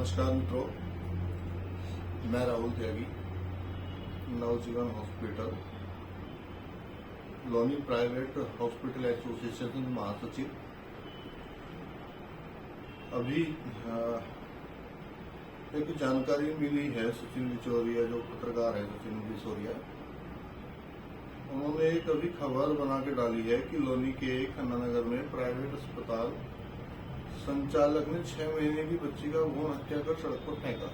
नमस्कार मित्रों, मैं Rahul Tyagi, Navjivan hospital Loni private hospital association महासचिव। अभी एक जानकारी मिली है, सचिन बिचौरिया जो पत्रकार है सचिन बिचौरिया, उन्होंने एक अभी खबर बना के डाली है कि लोनी के खन्ना नगर में प्राइवेट अस्पताल संचालक ने 6 महीने की बच्ची का भ्रूण हत्या कर सड़क पर फेंका।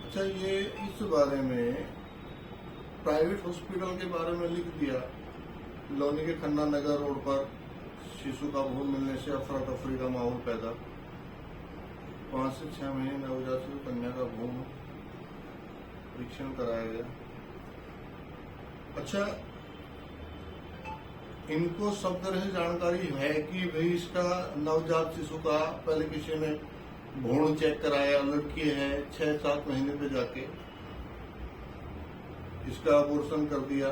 अच्छा, ये इस बारे में प्राइवेट हॉस्पिटल के बारे में लिख दिया। लोनी के खन्ना नगर रोड पर शिशु का भ्रूण मिलने से अफरा तफरी का माहौल पैदा। 5 से 6 महीने नवजात शिशु कन्या का भ्रूण परीक्षण कराया गया। अच्छा, इनको सब तरह से जानकारी है कि भाई इसका नवजात शिशु का पहले किसी ने भ्रूण चेक कराया, लड़की है, 6-7 महीने पे जाके इसका अबॉर्शन कर दिया।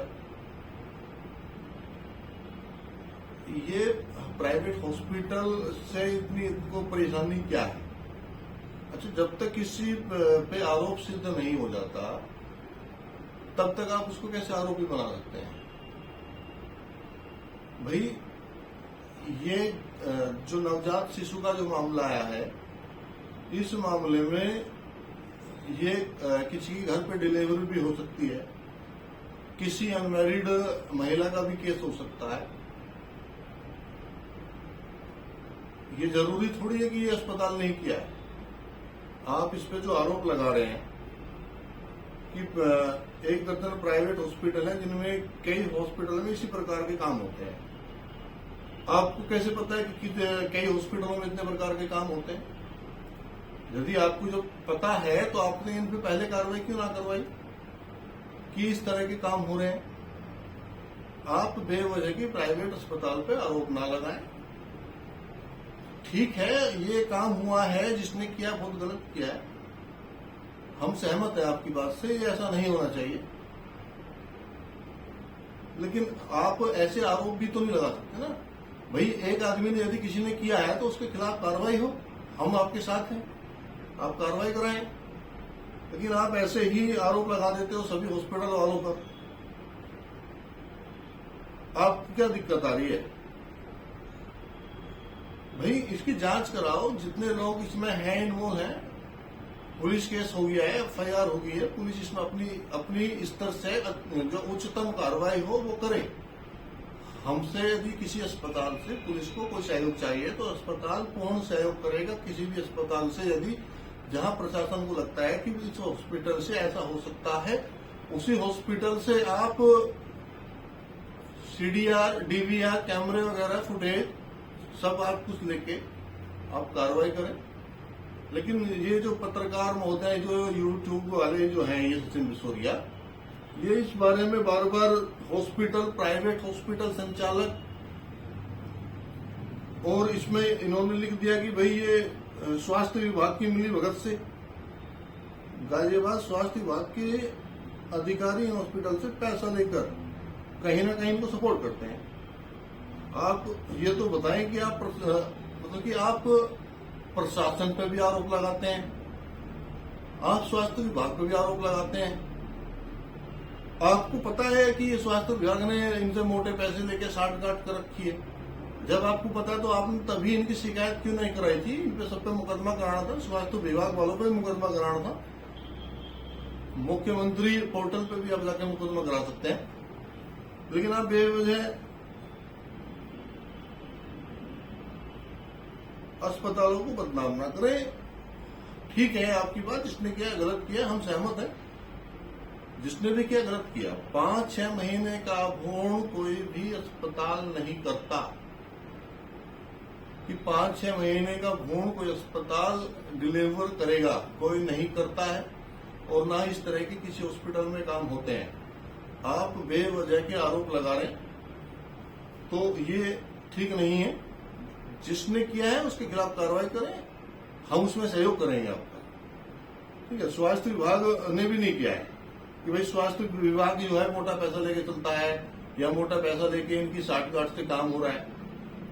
ये प्राइवेट हॉस्पिटल से इतनी इनको परेशानी क्या है? अच्छा, जब तक किसी पे आरोप सिद्ध नहीं हो जाता तब तक आप उसको कैसे आरोपी बना सकते हैं? भाई, ये जो नवजात शिशु का जो मामला आया है, इस मामले में ये किसी के घर पे डिलीवरी भी हो सकती है, किसी अनमैरिड महिला का भी केस हो सकता है। ये जरूरी थोड़ी है कि ये अस्पताल नहीं किया है। आप इस पे जो आरोप लगा रहे हैं कि एक दर्जन प्राइवेट हॉस्पिटल है जिनमें कई हॉस्पिटल में इसी प्रकार के काम होते हैं। आपको कैसे पता है कि कई हॉस्पिटलों में इतने प्रकार के काम होते हैं? यदि आपको जो पता है तो आपने इन पे पहले कार्रवाई क्यों ना करवाई कि इस तरह के काम हो रहे हैं? आप बेवजह की प्राइवेट अस्पताल पे आरोप ना लगाएं। ठीक है, ये काम हुआ है, जिसने किया बहुत गलत किया है, हम सहमत हैं आपकी बात से, ये ऐसा नहीं होना चाहिए। लेकिन आप ऐसे आरोप भी तो नहीं लगा सकते ना। भाई, एक आदमी ने यदि किसी ने किया है तो उसके खिलाफ कार्रवाई हो, हम आपके साथ हैं, आप कार्रवाई कराएं। लेकिन आप ऐसे ही आरोप लगा देते हो सभी हॉस्पिटल वालों पर। आपको क्या दिक्कत आ रही है? भाई, इसकी जांच कराओ। जितने लोग इसमें हैं, इन्वॉल्व हैं, पुलिस केस हो गया है, FIR हो गई है, पुलिस इसमें अपनी स्तर से जो उच्चतम कार्रवाई हो वो करे। हमसे यदि किसी अस्पताल से पुलिस को कोई सहयोग चाहिए तो अस्पताल पूर्ण सहयोग करेगा। किसी भी अस्पताल से यदि जहां प्रशासन को लगता है कि इस हॉस्पिटल से ऐसा हो सकता है, उसी हॉस्पिटल से आप CDR, DVR, कैमरे वगैरह फुटेज सब आप कुछ लेके आप कार्रवाई करें। लेकिन ये जो पत्रकार महोदय, जो YouTube वाले जो हैं, ये सचिन बिचौरिया, ये इस बारे में बार बार हॉस्पिटल, प्राइवेट हॉस्पिटल संचालक, और इसमें इन्होंने लिख दिया कि भाई ये स्वास्थ्य विभाग की मिलीभगत से, गाजियाबाद स्वास्थ्य विभाग के अधिकारी हॉस्पिटल से पैसा लेकर कहीं ना कहीं इनको सपोर्ट करते हैं। आप ये तो बताएं कि आप मतलब कि आप प्रशासन पर भी आरोप लगाते हैं, आप स्वास्थ्य विभाग पर भी आरोप लगाते हैं। आपको पता है कि स्वास्थ्य विभाग ने इनसे मोटे पैसे लेके साठ गांठ कर रखी है। जब आपको पता है तो आपने तभी इनकी शिकायत क्यों नहीं कराई थी? इन पे सब पे मुकदमा कराना था, स्वास्थ्य विभाग वालों पे मुकदमा कराना था। मुख्यमंत्री पोर्टल पे भी आप जाके मुकदमा करा सकते हैं। लेकिन आप बेवजह अस्पतालों को बदनाम ना करें। ठीक है, आपकी बात, जिसने किया गलत किया, हम सहमत हैं। जिसने भी किया गलत किया। 5-6 महीने का भ्रूण कोई भी अस्पताल नहीं करता कि 5-6 महीने का भ्रूण कोई अस्पताल डिलीवर करेगा, कोई नहीं करता है। और ना इस तरह के किसी हॉस्पिटल में काम होते हैं। आप बेवजह के आरोप लगा रहे हैं तो ये ठीक नहीं है। जिसने किया है उसके खिलाफ कार्रवाई करें, हम उसमें सहयोग करेंगे आपका। ठीक है, स्वास्थ्य विभाग ने भी नहीं किया है कि भाई स्वास्थ्य विभाग जो है मोटा पैसा लेके चलता है या मोटा पैसा लेके इनकी साठ गांठ से काम हो रहा है,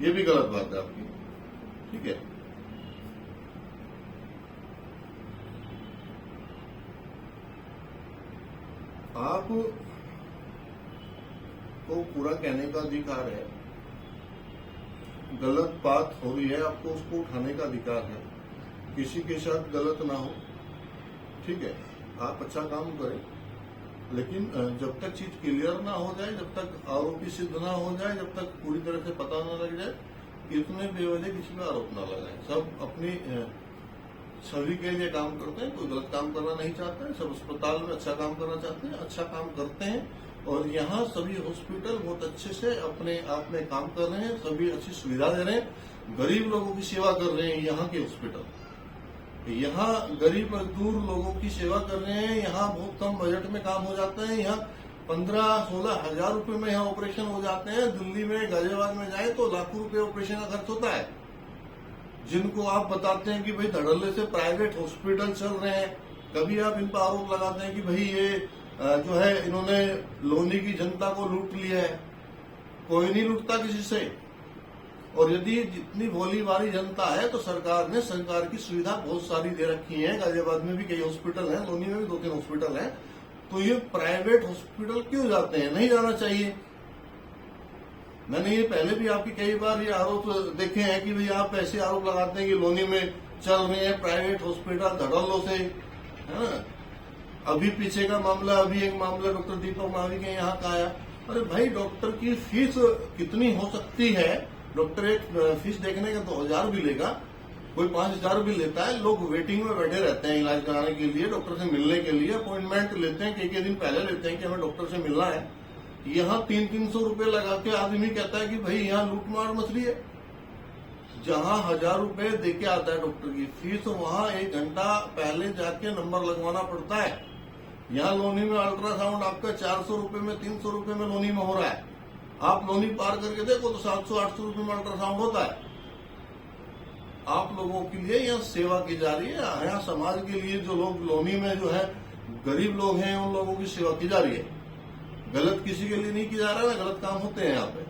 ये भी गलत बात है आपकी। ठीक है, आप को पूरा कहने का अधिकार है, गलत बात हो रही है आपको उसको उठाने का अधिकार है, किसी के साथ गलत ना हो, ठीक है, आप अच्छा काम करें, लेकिन जब तक चीज क्लियर ना हो जाए, जब तक आरोपी सिद्ध ना हो जाए, जब तक पूरी तरह से पता ना लग जाए, इतने बेवजह किसी पे आरोप ना लगाएं। सब अपनी छवि के लिए काम करते हैं, कोई गलत काम करना नहीं चाहता है, सब अस्पताल में अच्छा काम करना चाहते हैं, अच्छा काम करते हैं। और यहाँ सभी हॉस्पिटल बहुत अच्छे से अपने आप में काम कर रहे हैं, सभी अच्छी सुविधा दे रहे हैं, गरीब लोगों की सेवा कर रहे हैं। यहाँ के हॉस्पिटल यहाँ गरीब मजदूर लोगों की सेवा कर रहे हैं। यहाँ बहुत कम बजट में काम हो जाता है। यहाँ 15-16 हजार रुपए में यहाँ ऑपरेशन हो जाते हैं। दिल्ली में गाजियाबाद में जाए तो लाखों रुपए ऑपरेशन का खर्च होता है। जिनको आप बताते हैं कि भाई धड़ल्ले से प्राइवेट हॉस्पिटल चल रहे हैं, कभी आप इन पर आरोप लगाते हैं कि भाई ये जो है इन्होंने लोनी की जनता को लूट लिया है। कोई नहीं लूटता किसी से। और यदि जितनी भोली भाली जनता है तो सरकार ने सरकार की सुविधा बहुत सारी दे रखी है। गाजियाबाद में भी कई हॉस्पिटल हैं, लोनी में भी 2-3 हॉस्पिटल हैं। तो ये प्राइवेट हॉस्पिटल क्यों जाते हैं? नहीं जाना चाहिए। मैंने ये पहले भी आपकी कई बार ये आरोप देखे हैं कि भाई आप ऐसे आरोप लगाते हैं कि लोनी में चल रहे हैं प्राइवेट हॉस्पिटल धड़ल्लों से, है ना। अभी पीछे का मामला, अभी एक मामला डॉक्टर दीपक मावी के यहाँ का आया। अरे भाई, डॉक्टर की फीस कितनी हो सकती है? डॉक्टर एक फीस देखने का 2000 भी लेगा, कोई 5000 भी लेता है। लोग वेटिंग में बैठे रहते हैं इलाज कराने के लिए, डॉक्टर से मिलने के लिए अपॉइंटमेंट लेते हैं, कई दिन पहले लेते हैं कि हमें डॉक्टर से मिलना है। यहाँ 300-300 रुपए लगा के आदमी कहता है कि भाई यहाँ लूटमार मच रही है। जहाँ 1000 रुपए देके आता है डॉक्टर की फीस, वहाँ 1 घंटा पहले जाके नंबर लगवाना पड़ता है। यहाँ लोनी में अल्ट्रासाउंड आपका 400 रुपए में, 300 रुपए में लोनी में हो रहा है। आप लोनी पार करके देखो तो 700-800 रुपए में अल्ट्रासाउंड होता है। आप लोगों के लिए यहाँ सेवा की जा रही है। यहाँ समाज के लिए जो लोग लोनी में जो है गरीब लोग हैं, उन लोगों की सेवा की जा रही है। गलत किसी के लिए नहीं किया जा रहा है, गलत काम होते हैं यहाँ पे।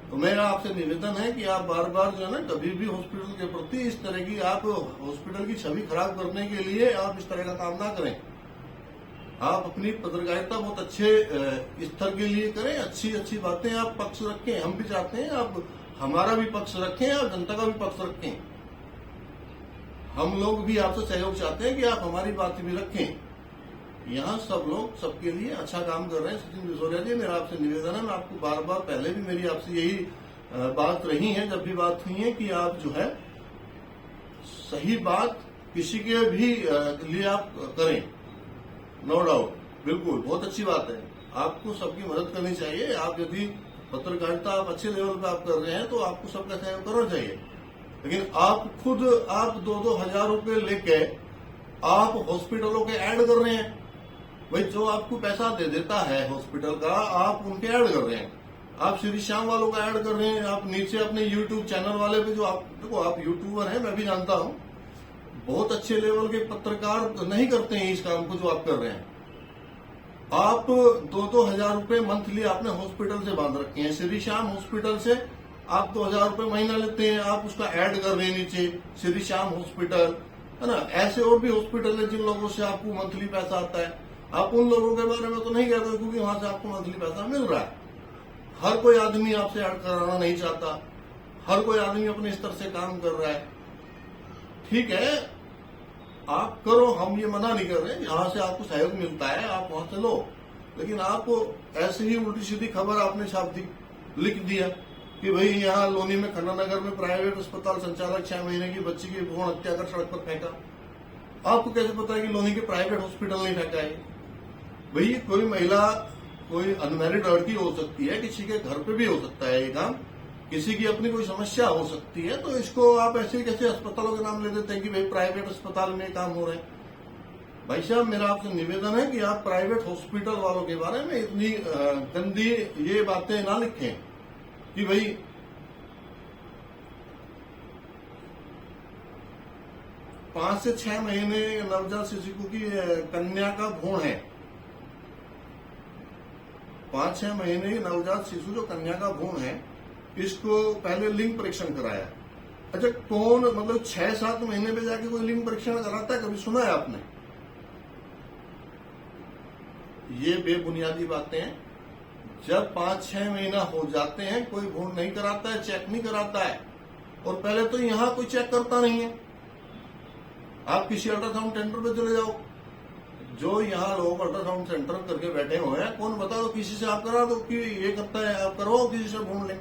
तो मेरा आपसे निवेदन है कि आप बार बार जो है ना, कभी भी हॉस्पिटल के प्रति इस तरह की आप हॉस्पिटल की छवि खराब करने के लिए आप इस तरह का काम ना करें। आप अपनी पत्रकारिता बहुत अच्छे स्तर के लिए करें, अच्छी अच्छी बातें आप पक्ष रखें। हम भी चाहते हैं आप हमारा भी पक्ष रखें और जनता का भी पक्ष रखें। हम लोग भी आपसे सहयोग चाहते हैं कि आप हमारी बात भी रखें। यहाँ सब लोग सबके लिए अच्छा काम कर रहे हैं। सचिन बिसोरिया जी, मेरा आपसे निवेदन है, मैं आपको बार बार पहले भी मेरी आपसे यही बात रही है, जब भी बात हुई है, कि आप जो है सही बात किसी के भी लिए आप करें। नो डाउट, बिल्कुल बहुत अच्छी बात है। आपको सबकी मदद करनी चाहिए। आप यदि पत्रकारिता आप अच्छे लेवल पे आप कर रहे हैं तो आपको सबका सहयोग करना चाहिए। लेकिन आप खुद आप 2-2 हजार रुपए लेके आप हॉस्पिटलों के ऐड कर रहे हैं। भाई, जो आपको पैसा दे देता है हॉस्पिटल का, आप उनके ऐड कर रहे हैं। आप श्री श्याम वालों का ऐड कर रहे हैं। आप नीचे अपने यूट्यूब चैनल वाले पे, जो आप देखो, आप यूट्यूबर हैं, मैं भी जानता हूं, बहुत अच्छे लेवल के पत्रकार नहीं करते हैं इस काम को जो आप कर रहे हैं। आप 2-2 हजार रुपए मंथली आपने हॉस्पिटल से बांध रखे हैं। श्री श्याम हॉस्पिटल से आप 2000 रुपए महीना लेते हैं, आप उसका ऐड कर रहे हैं नीचे, श्री श्याम हॉस्पिटल, है ना। ऐसे और भी हॉस्पिटल है जिन लोगों से आपको मंथली पैसा आता है। आप उन लोगों के बारे में तो नहीं कहते, क्योंकि वहां से आपको मंथली पैसा मिल रहा है। हर कोई आदमी आपसे ऐड कराना नहीं चाहता, हर कोई आदमी अपने स्तर से काम कर रहा है। ठीक है, आप करो, हम ये मना नहीं कर रहे। जहां से आपको सहयोग मिलता है आप वहां से लो। लेकिन आपको ऐसे ही उल्टी सीधी खबर आपने छाप दी, लिख दिया कि भाई यहाँ लोनी में खन्ना नगर में प्राइवेट अस्पताल संचालक 6 महीने की बच्ची की भ्रूण हत्या कर सड़क पर फेंका। आपको कैसे पता है कि लोनी के प्राइवेट हॉस्पिटल नहीं फेंका है? भाई, कोई महिला, कोई अनमैरिड लड़की हो सकती है, किसी के घर पे भी हो सकता है ये काम, किसी की अपनी कोई समस्या हो सकती है, तो इसको आप ऐसे कैसे अस्पतालों के नाम ले देते हैं कि भाई प्राइवेट अस्पताल में काम हो रहे हैं। भाई साहब, मेरा आपसे निवेदन है कि आप प्राइवेट हॉस्पिटल वालों के बारे में इतनी गंदी ये बातें ना लिखें कि भाई 5 से 6 महीने नवजात शिशु की कन्या का भ्रूण है। 5-6 महीने की नवजात शिशु जो कन्या का भ्रूण है, इसको पहले लिंग परीक्षण कराया। अच्छा, कौन मतलब 6-7 महीने में जाके कोई लिंग परीक्षण कराता है? कभी सुना है आपने? ये बेबुनियादी बातें हैं। जब 5-6 महीना हो जाते हैं कोई भ्रूण नहीं कराता है, चेक नहीं कराता है, और पहले तो यहाँ कोई चेक करता नहीं है। आप किसी अल्ट्रासाउंड सेंटर पे चले जाओ, जो यहाँ लोग अल्ट्रासाउंड सेंटर करके बैठे हुए हैं, कौन बता दो किसी से आप करा दो कि ये करता है, आप करवाओ किसी से भ्रूण लें।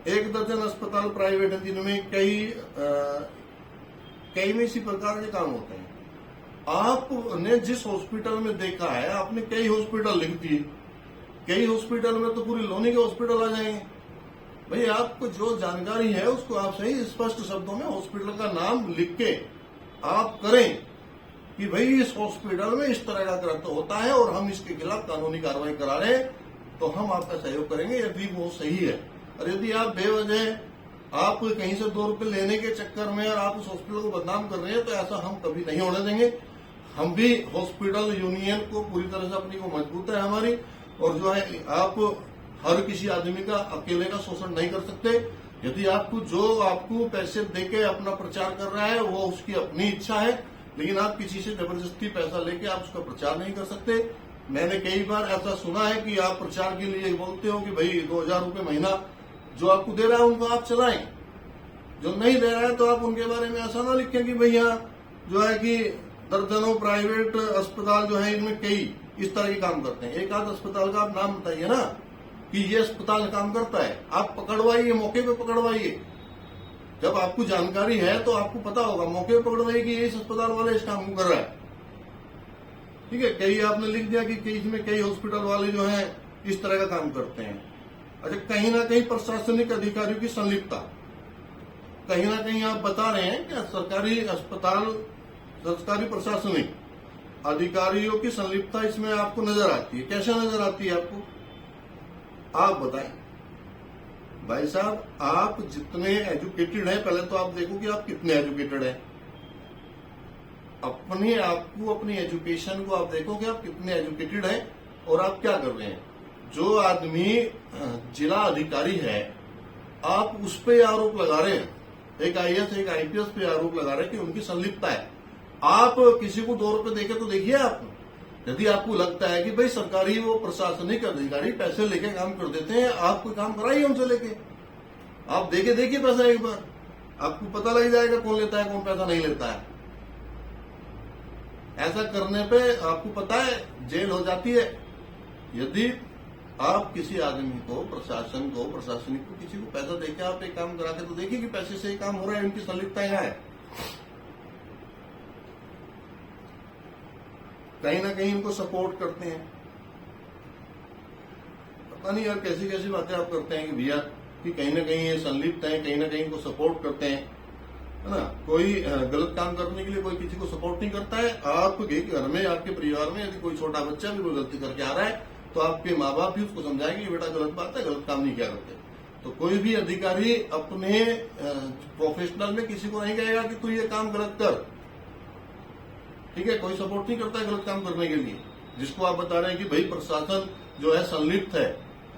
1 दर्जन अस्पताल प्राइवेट है जिनमें कई में इसी प्रकार के काम होते हैं। आपने जिस हॉस्पिटल में देखा है, आपने कई हॉस्पिटल लिख दिए, कई हॉस्पिटल में तो पूरी लोनी के हॉस्पिटल आ जाएंगे। भाई आपको जो जानकारी है उसको आप सही स्पष्ट शब्दों में हॉस्पिटल का नाम लिख के आप करें कि भाई इस हॉस्पिटल में इस तरह का कृत्य होता है और हम इसके खिलाफ कानूनी कार्रवाई करा रहे हैं, तो हम आपका सहयोग करेंगे यदि वो सही है। और यदि आप बेवजह आप कहीं से 2 रुपए लेने के चक्कर में और आप उस हॉस्पिटल को बदनाम कर रहे हैं, तो ऐसा हम कभी नहीं होने देंगे। हम भी हॉस्पिटल यूनियन को पूरी तरह से अपनी को मजबूत है हमारी, और जो है आप हर किसी आदमी का अकेले का शोषण नहीं कर सकते। यदि आपको पैसे देके अपना प्रचार कर रहा है वो उसकी अपनी इच्छा है, लेकिन आप किसी से जबरदस्ती पैसा लेके आप उसका प्रचार नहीं कर सकते। मैंने कई बार ऐसा सुना है कि आप प्रचार के लिए बोलते हो कि भाई 2000 रुपये महीना जो आपको दे रहा है उनको आप चलाएं, जो नहीं दे रहा है तो आप उनके बारे में ऐसा ना लिखें कि भैया जो है कि दर्जनों प्राइवेट अस्पताल जो है इनमें कई इस तरह के काम करते हैं। एक आध अस्पताल का आप नाम बताइए ना कि ये अस्पताल काम करता है, आप पकड़वाइए, मौके पे पकड़वाइए। जब आपको जानकारी है तो आपको पता होगा, मौके पे पकड़वाइए कि इस अस्पताल वाले इस काम को कर रहा है। ठीक है, कई आपने लिख दिया कि इसमें कई हॉस्पिटल वाले जो है इस तरह का काम करते हैं। अच्छा, कहीं ना कहीं प्रशासनिक अधिकारियों की संलिप्तता, कहीं ना कहीं आप बता रहे हैं कि सरकारी अस्पताल, सरकारी प्रशासनिक अधिकारियों की संलिप्तता इसमें आपको नजर आती है। कैसे नजर आती है आपको, आप बताएं। भाई साहब, आप जितने एजुकेटेड हैं, पहले तो आप देखो कि आप कितने एजुकेटेड हैं। अपने आप को, अपनी एजुकेशन को आप देखो कि आप कितने एजुकेटेड हैं और आप क्या कर रहे हैं। जो आदमी जिला अधिकारी है, आप उस पर आरोप लगा रहे हैं, एक आईएएस एक आईपीएस पे आरोप लगा रहे हैं कि उनकी संलिप्तता है। आप किसी को 2 रुपए देके तो देखिए आप, यदि आपको लगता है कि भाई सरकारी वो प्रशासनिक अधिकारी पैसे लेके काम कर देते हैं, आप कोई काम कराइए उनसे लेके, आप देके देखिए पैसा एक बार, आपको पता लग जाएगा कौन लेता है कौन पैसा नहीं लेता है। ऐसा करने पे आपको पता है जेल हो जाती है। यदि आप किसी आदमी को, प्रशासन को, प्रशासनिक को, किसी को पैसा देके आप एक काम करा के तो देखिए कि पैसे से ही काम हो रहा है, उनकी संलिप्तता यहाँ है। कहीं ना कहीं इनको सपोर्ट करते हैं। पता नहीं यार कैसी कैसी बातें आप करते हैं कि भैया कि कहीं ना कहीं ये संलिप्त है, कहीं ना कहीं इनको सपोर्ट करते हैं, है ना। कोई गलत काम करने के लिए कोई किसी को सपोर्ट नहीं करता है। आपके घर में, आपके परिवार में यदि कोई छोटा बच्चा भी कोई गलती करके आ रहा है तो आपके माँ बाप भी उसको समझाएंगे बेटा गलत बात है, गलत काम नहीं किया करते। तो कोई भी अधिकारी अपने प्रोफेशनल में किसी को नहीं कहेगा कि तू ये काम गलत कर। ठीक है, कोई सपोर्ट नहीं करता है गलत काम करने के लिए। जिसको आप बता रहे हैं कि भाई प्रशासन जो है संलिप्त है,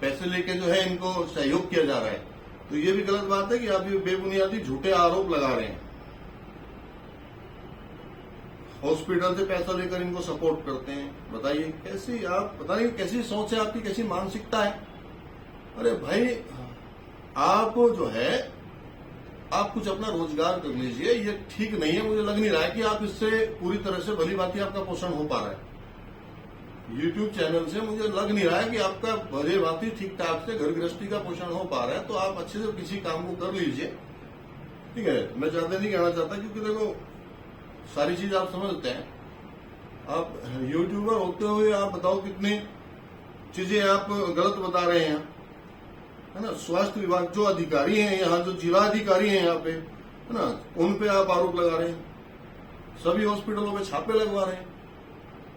पैसे लेके जो है इनको सहयोग किया जा रहा है, तो ये भी गलत बात है कि आप ये बेबुनियादी झूठे आरोप लगा रहे हैं। हॉस्पिटल से पैसा लेकर इनको सपोर्ट करते हैं। बताइए कैसी, आप पता नहीं कैसी सोच है आपकी, कैसी मानसिकता है। अरे भाई, आप जो है आप कुछ अपना रोजगार कर लीजिए। ये ठीक नहीं है, मुझे लग नहीं रहा है कि आप इससे पूरी तरह से भली भांति आपका पोषण हो पा रहा है। यूट्यूब चैनल से मुझे लग नहीं रहा है कि आपका भली भांति ठीक ठाक से घर गृहस्थी का पोषण हो पा रहा है। तो आप अच्छे से किसी काम को कर लीजिए। ठीक है, मैं ज्यादा नहीं कहना चाहता, क्योंकि देखो सारी चीज आप समझते हैं। आप यूट्यूबर होते हुए आप बताओ कितनी चीजें आप गलत बता रहे हैं, है ना। स्वास्थ्य विभाग जो अधिकारी हैं यहाँ, जो जिला अधिकारी हैं यहाँ पे, है ना, उन पे आप आरोप लगा रहे हैं। सभी हॉस्पिटलों पे छापे लगवा रहे हैं।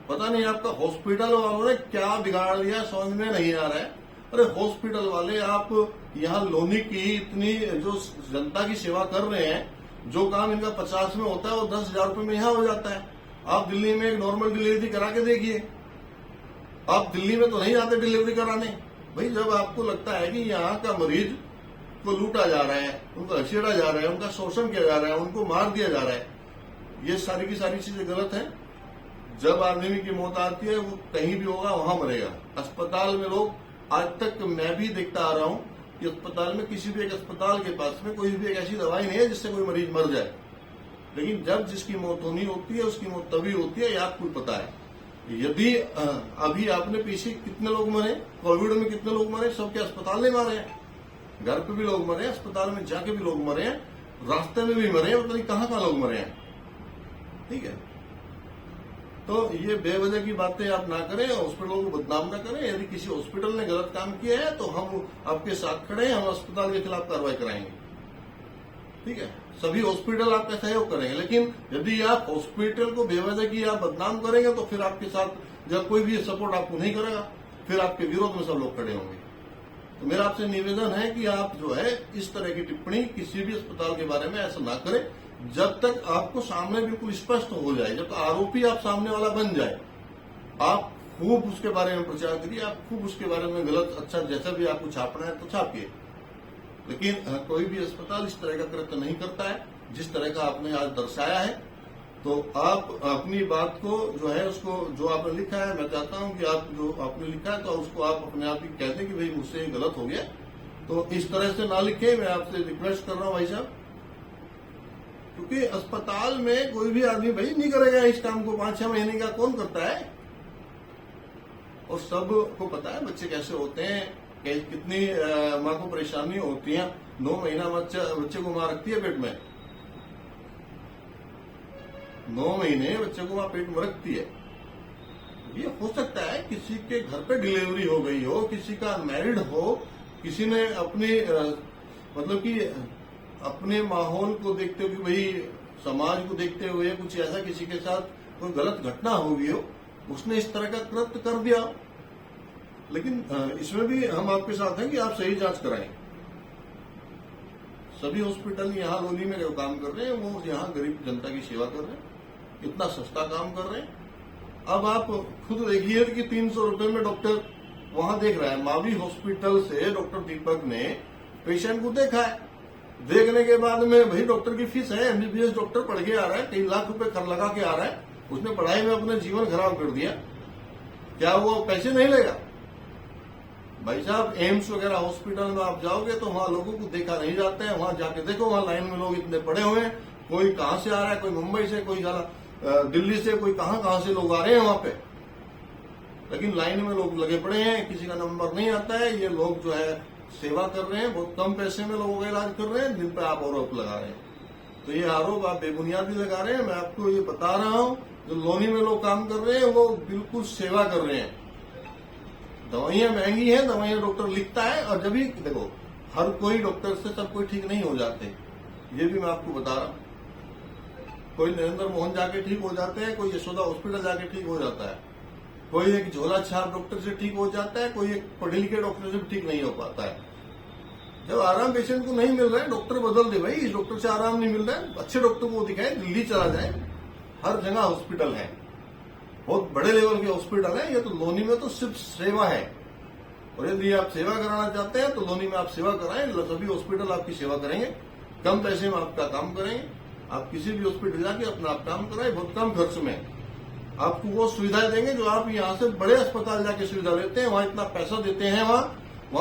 पता नहीं आपका हॉस्पिटल वालों ने क्या बिगाड़ दिया, समझ में नहीं आ रहा है। अरे हॉस्पिटल वाले, आप यहाँ लोनी की इतनी जो जनता की सेवा कर रहे हैं, जो काम इनका 50 में होता है वो 10,000 रुपए में यहाँ हो जाता है। आप दिल्ली में एक नॉर्मल डिलीवरी करा के देखिए। आप दिल्ली में तो नहीं आते डिलीवरी कराने। भाई, जब आपको लगता है कि यहाँ का मरीज को लूटा जा रहा है, उनको घसीटा जा रहा है, उनका शोषण किया जा रहा है, उनको मार दिया जा रहा है, ये सारी की सारी चीजें गलत हैं। जब आदमी की मौत आती है वो कहीं भी होगा वहां मरेगा। अस्पताल में लोग, आज तक मैं भी देखता आ रहा हूं कि अस्पताल में किसी भी एक अस्पताल के पास में कोई भी एक ऐसी दवाई नहीं है जिससे कोई मरीज मर जाए, लेकिन जब जिसकी मौत होनी होती है उसकी मौत तभी होती है, ये आपको पता है। यदि अभी आपने पीछे कितने लोग मरे, कोविड में कितने लोग मरे, सबके अस्पताल में मारे हैं, घर पे भी लोग मरे हैं, अस्पताल में जाके भी लोग मरे हैं, रास्ते में भी मरे हैं, पता नहीं कहां कहां लोग मरे हैं। ठीक है, तो ये बेवजह की बातें आप ना करें, हॉस्पिटलों को बदनाम ना करें। यदि किसी हॉस्पिटल ने गलत काम किया है तो हम आपके साथ खड़े हैं, हम अस्पताल के खिलाफ कार्रवाई कराएंगे। ठीक है, सभी हॉस्पिटल आपका सहयोग करेंगे, लेकिन यदि आप हॉस्पिटल को बेवजह की आप बदनाम करेंगे तो फिर आपके साथ जब कोई भी सपोर्ट आपको नहीं करेगा, फिर आपके विरोध में सब लोग खड़े होंगे। तो मेरा आपसे निवेदन है कि आप जो है इस तरह की टिप्पणी किसी भी अस्पताल के बारे में ऐसा ना करें जब तक आपको सामने बिल्कुल स्पष्ट हो जाए, जब तक आरोपी आप सामने वाला बन जाए। आप खूब उसके बारे में प्रचार करिए, आप खूब उसके बारे में गलत अच्छा जैसा भी आपको छापना है तो छापिए, लेकिन कोई भी अस्पताल इस तरह का कृत्य नहीं करता है जिस तरह का आपने आज दर्शाया है। तो आप अपनी बात को जो है उसको जो आपने लिखा है, मैं चाहता हूं कि आप जो आपने लिखा है तो उसको आप अपने आप ही कह दें कि भाई मुझसे ये गलत हो गया, तो इस तरह से ना लिखे। मैं आपसे रिक्वेस्ट कर रहा हूं भाई साहब, क्योंकि अस्पताल में कोई भी आदमी भाई नहीं करेगा इस काम को, 5-6 महीने का कौन करता है। और सबको पता है बच्चे कैसे होते हैं, कितनी माँ को परेशानी होती है। 9 महीना बच्चे को माँ रखती है पेट में, 9 महीने बच्चे को माँ पेट में रखती है। ये हो सकता है किसी के घर पे डिलीवरी हो गई हो, किसी का मैरिड हो, किसी ने अपनी मतलब कि अपने माहौल को देखते हुए, भाई समाज को देखते हुए कुछ ऐसा किसी के साथ कोई गलत घटना हो गई हो, उसने इस तरह का कृत्य कर दिया। लेकिन इसमें भी हम आपके साथ हैं कि आप सही जांच कराएं। सभी हॉस्पिटल यहाँ लोनी में जो काम कर रहे हैं वो यहाँ गरीब जनता की सेवा कर रहे हैं, इतना सस्ता काम कर रहे हैं। अब आप खुद देखिए कि 300 रुपए में डॉक्टर वहां देख रहा है। मावी हॉस्पिटल से डॉक्टर दीपक ने पेशेंट को देखा है, देखने के बाद में भाई डॉक्टर की फीस है, एमबीबीएस डॉक्टर पढ़ के आ रहा है, कई लाख रुपए कर लगा के आ रहा है, उसने पढ़ाई में अपना जीवन खराब कर दिया, क्या वो पैसे नहीं लेगा? भाई साहब एम्स वगैरह हॉस्पिटल में आप जाओगे तो वहां लोगों को देखा नहीं जाता है, वहां जाके देखो वहां लाइन में लोग इतने पड़े हुए हैं, कोई कहां से आ रहा है, कोई मुंबई से, कोई दिल्ली से, कोई कहां से लोग आ रहे हैं वहां पे, लेकिन लाइन में लोग लगे पड़े हैं, किसी का नंबर नहीं आता है। ये लोग जो है सेवा कर रहे हैं, बहुत कम पैसे में लोगों का इलाज कर रहे हैं, जिन पर आप आरोप लगा रहे हैं। तो ये आरोप आप बेबुनियादी लगा रहे हैं। मैं आपको ये बता रहा हूं, जो लोनी में लोग काम कर रहे हैं वो बिल्कुल सेवा कर रहे हैं। दवाइयां महंगी हैं, दवाइयां डॉक्टर लिखता है, और जब भी देखो हर कोई डॉक्टर से सब कोई ठीक नहीं हो जाते, ये भी मैं आपको बता रहा हूं। कोई नरेंद्र मोहन जाके ठीक हो जाते हैं, कोई यशोदा हॉस्पिटल जाके ठीक हो जाता है, कोई एक झोला छाप डॉक्टर से ठीक हो जाता है, कोई एक पढ़े लिखे डॉक्टर से भी ठीक नहीं हो पाता है। जब आराम पेशेंट को नहीं मिल रहा है, डॉक्टर बदल दे भाई, इस डॉक्टर से आराम नहीं मिल रहा है, अच्छे डॉक्टर को दिखाए, दिल्ली चला जाए, हर जगह हॉस्पिटल है, बहुत बड़े लेवल के हॉस्पिटल है। ये तो लोनी में तो सिर्फ सेवा है, और यदि आप सेवा कराना चाहते हैं तो लोनी में आप सेवा कराएं, सभी हॉस्पिटल आपकी सेवा करेंगे, कम पैसे में आपका काम करेंगे। आप किसी भी हॉस्पिटल जाके अपना आप काम कराएं, बहुत कम खर्च में आपको वो सुविधाएं देंगे जो आप यहाँ से बड़े अस्पताल जाके सुविधा लेते हैं, वहां इतना पैसा देते हैं। वहां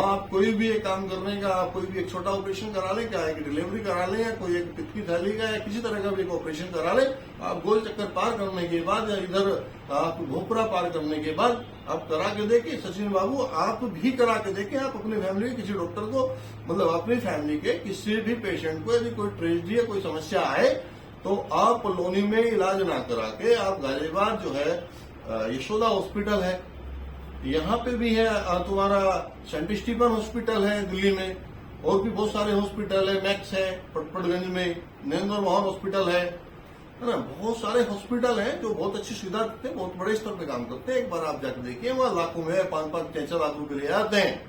आप कोई भी एक काम करने का, आप कोई भी एक छोटा ऑपरेशन करा लें, क्या एक डिलीवरी करा लें, या कोई एक पित्त की थैली का या किसी तरह का भी एक ऑपरेशन करा लें, आप गोल चक्कर पार करने के बाद या इधर आप भोपरा पार करने के बाद आप करा के देखिए। सचिन बाबू आप भी करा के देखें, आप अपनी फैमिली के किसी डॉक्टर को, मतलब अपनी फैमिली के किसी भी पेशेंट को यदि कोई ट्रेजेडी या कोई समस्या आए तो आप लोनी में इलाज ना करा के आप गाजियाबाद जो है यशोदा हॉस्पिटल है, यहाँ पे भी है तुम्हारा सेंट स्टीफन हॉस्पिटल है दिल्ली में, और भी बहुत सारे हॉस्पिटल है, मैक्स है पटपटगंज में, नरेंद्र मोहन हॉस्पिटल है ना, बहुत सारे हॉस्पिटल हैं जो बहुत अच्छी सुविधा देते हैं, बहुत बड़े स्तर पे काम करते हैं। एक बार आप जाकर देखिए, वहां लाखों में 5-5-6 लाख रुपए ले जाते हैं,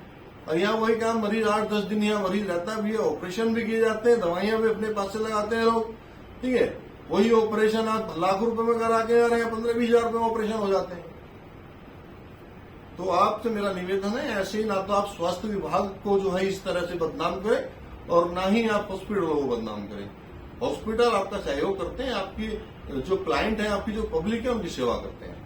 और यहाँ वही काम मरीज 8-10 दिन यहाँ मरीज रहता भी है, ऑपरेशन भी किए जाते हैं, दवाइयां भी अपने पास से लगाते हैं लोग। ठीक है, वही ऑपरेशन आप लाख रुपए में करा के आ रहे हैं, 15-20 हजार रुपए में ऑपरेशन हो जाते हैं। तो आपसे मेरा निवेदन है, ऐसे ही ना तो आप स्वास्थ्य विभाग को जो है इस तरह से बदनाम करें, और ना ही आप हॉस्पिटलों को बदनाम करें। हॉस्पिटल आपका सहयोग करते हैं, आपकी जो क्लाइंट है, आपकी जो पब्लिक है, उनकी सेवा करते हैं।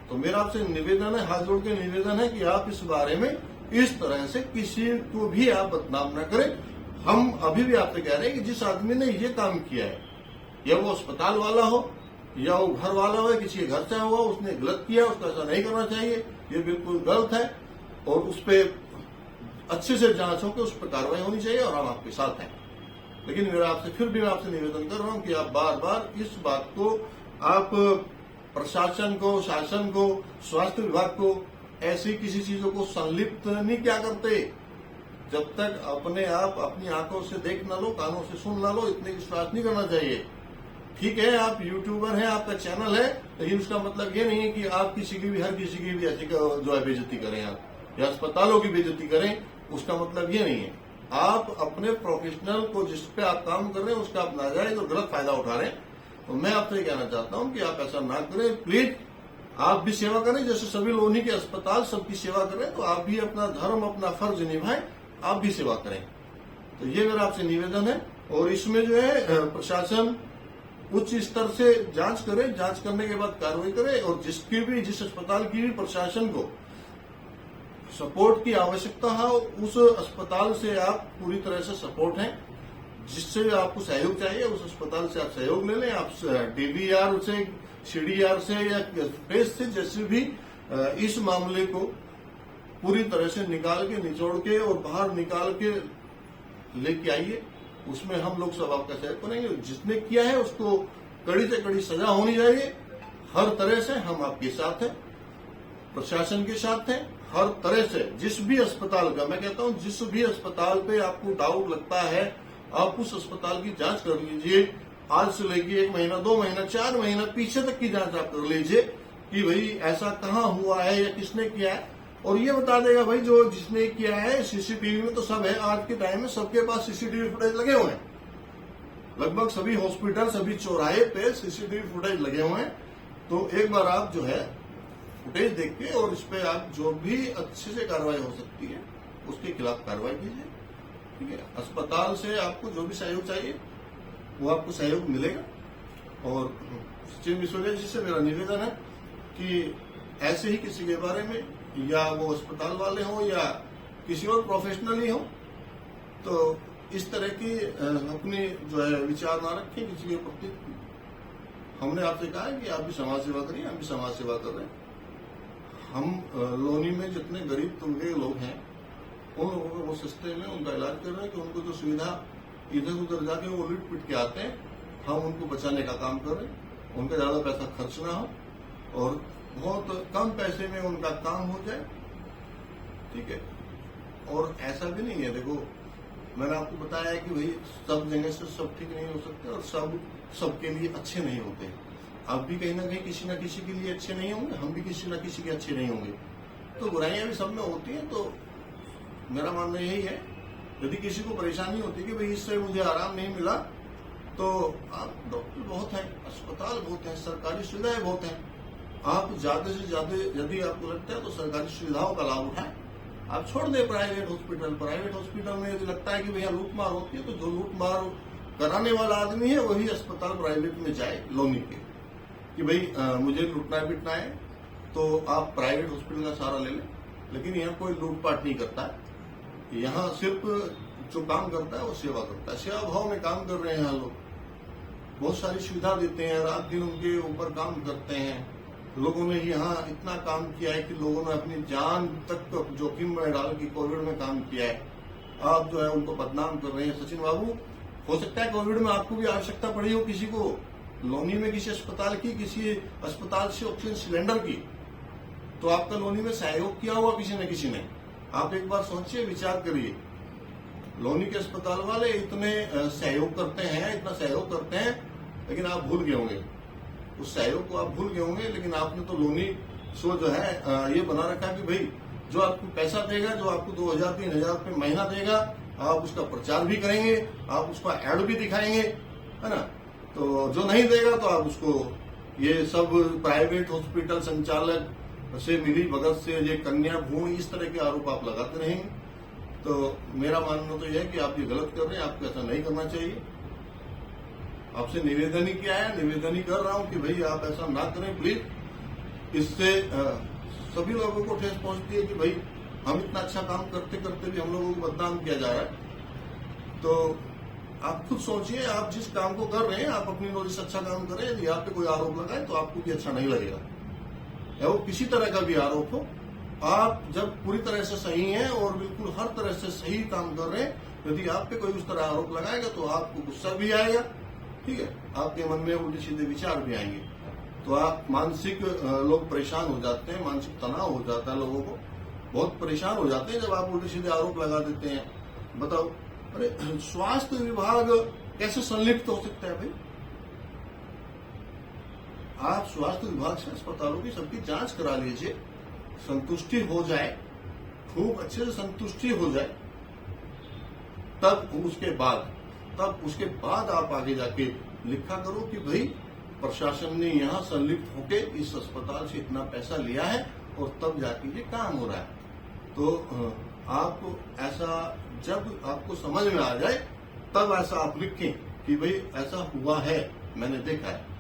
तो मेरा आपसे निवेदन है, हाथ जोड़ के निवेदन है कि आप इस बारे में इस तरह से किसी को भी आप बदनाम न करें। हम अभी भी आपसे कह रहे हैं कि जिस आदमी ने ये काम किया है, या वो अस्पताल वाला हो या वो घर वाला हो, किसी के घर से हुआ, उसने गलत किया, उसको ऐसा नहीं करना चाहिए, ये बिल्कुल गलत है और उस पर अच्छे से जांच हो के उस पर कार्रवाई होनी चाहिए और हम आपके साथ हैं। लेकिन मेरा आपसे फिर भी मैं आपसे निवेदन कर रहा हूं कि आप बार बार इस बात को आप प्रशासन को, शासन को, स्वास्थ्य विभाग को ऐसी किसी चीजों को संलिप्त नहीं क्या करते। जब तक अपने आप अपनी आंखों से देख ना लो, कानों से सुन ना लो, इतने विश्वास नहीं करना चाहिए। ठीक है, आप यूट्यूबर हैं, आपका चैनल है, लेकिन उसका मतलब ये नहीं है कि आप किसी की भी, हर किसी की भी ऐसी जो है बेइज्जती करें आप, या अस्पतालों की बेइज्जती करें। उसका मतलब ये नहीं है। आप अपने प्रोफेशनल को, जिस पे आप काम कर रहे हैं, उसका आप नाजायज और गलत फायदा उठा रहे हैं। तो मैं आपसे कहना चाहता हूं कि आप ऐसा ना करें। प्लीज आप भी सेवा करें, जैसे सभी लोनी के अस्पताल सबकी सेवा करें, तो आप भी अपना धर्म, अपना फर्ज निभाएं, आप भी सेवा करें। तो ये मेरा आपसे निवेदन है। और इसमें जो है प्रशासन उच्च स्तर से जांच करे, जांच करने के बाद कार्रवाई करे, और जिस अस्पताल की भी प्रशासन को सपोर्ट की आवश्यकता है, उस अस्पताल से आप पूरी तरह से सपोर्ट हैं। जिससे आपको सहयोग चाहिए, उस अस्पताल से आप सहयोग ले लें। आप डीवीआर से, सीडीआर से या प्रेस से, जैसे भी इस मामले को पूरी तरह से निकाल के, निचोड़ के और बाहर निकाल के लेके आइए। उसमें हम लोग सब आपका सहयोग करेंगे। जिसने किया है उसको कड़ी से कड़ी सजा होनी चाहिए। हर तरह से हम आपके साथ हैं, प्रशासन के साथ हैं, हर तरह से। जिस भी अस्पताल का, मैं कहता हूं, जिस भी अस्पताल पे आपको डाउट लगता है, आप उस अस्पताल की जांच कर लीजिए। आज से लेके 1 महीना, 2 महीना, 4 महीना पीछे तक की जांच आप कर लीजिए कि भाई ऐसा कहाँ हुआ है या किसने किया है, और ये बता देगा भाई जो जिसने किया है। सीसीटीवी में तो सब है, आज के टाइम में सबके पास सीसीटीवी फुटेज लगे हुए हैं। लगभग सभी हॉस्पिटल, सभी चौराहे पे सीसीटीवी फुटेज लगे हुए हैं। तो एक बार आप जो है फुटेज देख के, और इस पे आप जो भी अच्छे से कार्रवाई हो सकती है उसके खिलाफ कार्रवाई कीजिए। ठीक है, अस्पताल से आपको जो भी सहयोग चाहिए वो आपको सहयोग मिलेगा। और सचिन विश्वनाथ जी से मेरा निवेदन है कि ऐसे ही किसी के बारे में, या वो अस्पताल वाले हों या किसी और प्रोफेशनल ही हो, तो इस तरह की अपनी जो है विचार ना रखें किसी के प्रति। हमने आपसे कहा है कि आप भी समाज सेवा करिए, हम भी समाज सेवा कर रहे हैं। हम लोनी में जितने गरीब तबके के लोग हैं, उन लोगों को वो सस्ते में उनका इलाज कर रहे हैं कि उनको जो सुविधा इधर उधर जाके वो लूट पिट के आते हैं, हम उनको बचाने का काम कर रहे हैं। उनका ज्यादा पैसा खर्च ना हो और बहुत कम पैसे में उनका काम हो जाए। ठीक है, और ऐसा भी नहीं है, देखो मैंने आपको बताया है कि भाई सब जगह से सब ठीक नहीं हो सकते और सब सबके लिए अच्छे नहीं होते। आप भी कहीं ना कहीं किसी न किसी के लिए अच्छे नहीं होंगे, हम भी किसी न किसी के अच्छे नहीं होंगे। तो बुराइयां भी सब में होती हैं। तो मेरा मानना यही है, यदि किसी को परेशानी होती है कि भाई इससे मुझे आराम नहीं मिला, तो आप डॉक्टर बहुत हैं, अस्पताल बहुत हैं, सरकारी सुविधाएं बहुत हैं। आप ज्यादा से ज्यादा यदि आपको लगता है तो सरकारी सुविधाओं का लाभ उठाएं। आप छोड़ दें प्राइवेट हॉस्पिटल। प्राइवेट हॉस्पिटल में यदि लगता है कि भैया लूटमार होती है, तो जो लूटमार कराने वाला आदमी है वही अस्पताल प्राइवेट में जाए लोनी के, कि भाई मुझे लूटना पिटना है तो आप प्राइवेट हॉस्पिटल का सहारा ले लें। लेकिन यहाँ कोई लूटपाट नहीं करता है। यहाँ सिर्फ जो काम करता है वो सेवा करता है। सेवा भाव में काम कर रहे हैं यहाँ लोग, बहुत सारी सुविधा देते हैं, रात दिन उनके ऊपर काम करते हैं। लोगों ने यहाँ इतना काम किया है कि लोगों ने अपनी जान तक जोखिम में डाल के कोविड में काम किया है। आप जो है उनको बदनाम कर रहे हैं। सचिन बाबू, हो सकता है कोविड में आपको भी आवश्यकता पड़ी हो किसी को, लोनी में किसी अस्पताल की, किसी अस्पताल से ऑक्सीजन सिलेंडर की, तो आपका लोनी में सहयोग किया होगा किसी न किसी ने। आप एक बार सोचिए, विचार करिए। लोनी के अस्पताल वाले इतने सहयोग करते हैं, इतना सहयोग करते हैं, लेकिन आप भूल गए होंगे उस सहयोग को, आप भूल गए होंगे। लेकिन आपने तो लोनी सो जो है ये बना रखा कि भाई जो आपको पैसा देगा, जो आपको 2000-3000 रुपये महीना देगा, आप उसका प्रचार भी करेंगे, आप उसका एड भी दिखाएंगे, है ना। तो जो नहीं देगा तो आप उसको, ये सब प्राइवेट हॉस्पिटल संचालक से मिली भगत से, ये कन्या भ्रूण, इस तरह के आरोप आप लगाते रहेंगे। तो मेरा मानना तो यह है कि आप ये गलत कर रहे हैं, आपको ऐसा नहीं करना चाहिए। आपसे निवेदन ही किया है, निवेदन ही कर रहा हूं कि भाई आप ऐसा ना करें प्लीज। इससे सभी लोगों को ठेस पहुंचती है कि भाई हम इतना अच्छा काम करते करते भी हम लोगों को बदनाम किया जा रहा है। तो आप खुद सोचिए, आप जिस काम को कर रहे हैं आप अपनी नॉलेज से अच्छा काम करें, यदि आप पे कोई आरोप लगाए तो आपको भी अच्छा नहीं लगेगा, या वो किसी तरह का भी आरोप हो। आप जब पूरी तरह से सही हैं और बिल्कुल हर तरह से सही काम कर रहे हैं, यदि आप पे कोई उस तरह आरोप लगाएगा तो आपको गुस्सा भी आएगा, ठीक है, आपके मन में उल्टे सीधे विचार भी आएंगे, तो आप मानसिक लोग परेशान हो जाते हैं, मानसिक तनाव हो जाता है, लोगों को बहुत परेशान हो जाते हैं जब आप उल्टे सीधे आरोप लगा देते हैं। बताओ, अरे स्वास्थ्य विभाग कैसे संलिप्त हो सकता है भाई? आप स्वास्थ्य विभाग से अस्पतालों की सबकी जांच करा लीजिए, संतुष्टि हो जाए, खूब अच्छे से संतुष्टि हो जाए, तब उसके बाद आप आगे जाके लिखा करो कि भाई प्रशासन ने यहाँ संलिप्त होके इस अस्पताल से इतना पैसा लिया है और तब जाके ये काम हो रहा है। तो आप ऐसा जब आपको समझ में आ जाए तब ऐसा आप लिखें कि भाई ऐसा हुआ है, मैंने देखा है।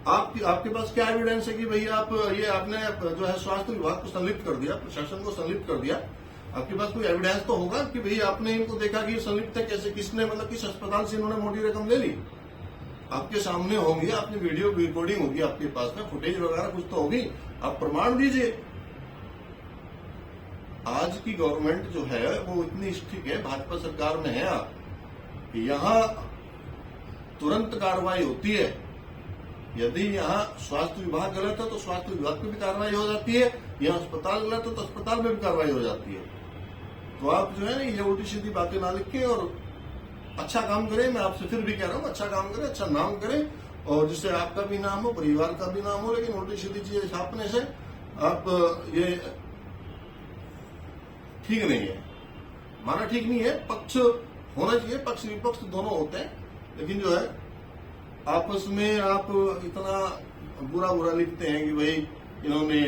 आपके पास क्या एविडेंस है कि भाई आपने जो है स्वास्थ्य विभाग को संलिप्त कर दिया, प्रशासन को संलिप्त कर दिया? आपके पास कोई एविडेंस तो होगा कि भाई आपने इनको देखा कि संलिप्त है कैसे, किसने, मतलब किस अस्पताल से इन्होंने मोटी रकम ले ली? आपके सामने होंगी, आपने वीडियो रिकॉर्डिंग होगी, आपके पास में फुटेज वगैरह कुछ तो होगी, आप प्रमाण दीजिए। आज की गवर्नमेंट जो है वो इतनी स्ट्रिक्ट है, भाजपा सरकार में है आप, यहाँ तुरंत कार्रवाई होती है। यदि यहाँ स्वास्थ्य विभाग गलत है तो स्वास्थ्य विभाग पे भी कार्रवाई हो जाती है, यहाँ अस्पताल गलत है तो अस्पताल में भी कार्रवाई हो जाती है। तो आप जो है ना ये उल्टी सीधी बातें ना लिखें और अच्छा काम करें। मैं आपसे फिर भी कह रहा हूँ, अच्छा काम करें, अच्छा नाम करें, और जिससे आपका भी नाम हो, परिवार का भी नाम हो। लेकिन उल्टी सीधी चीजें छापने से आप ये ठीक नहीं है, माना ठीक नहीं है। पक्ष होना चाहिए, पक्ष विपक्ष दोनों होते हैं, लेकिन जो है आपस में आप इतना बुरा लिखते हैं कि भाई इन्होंने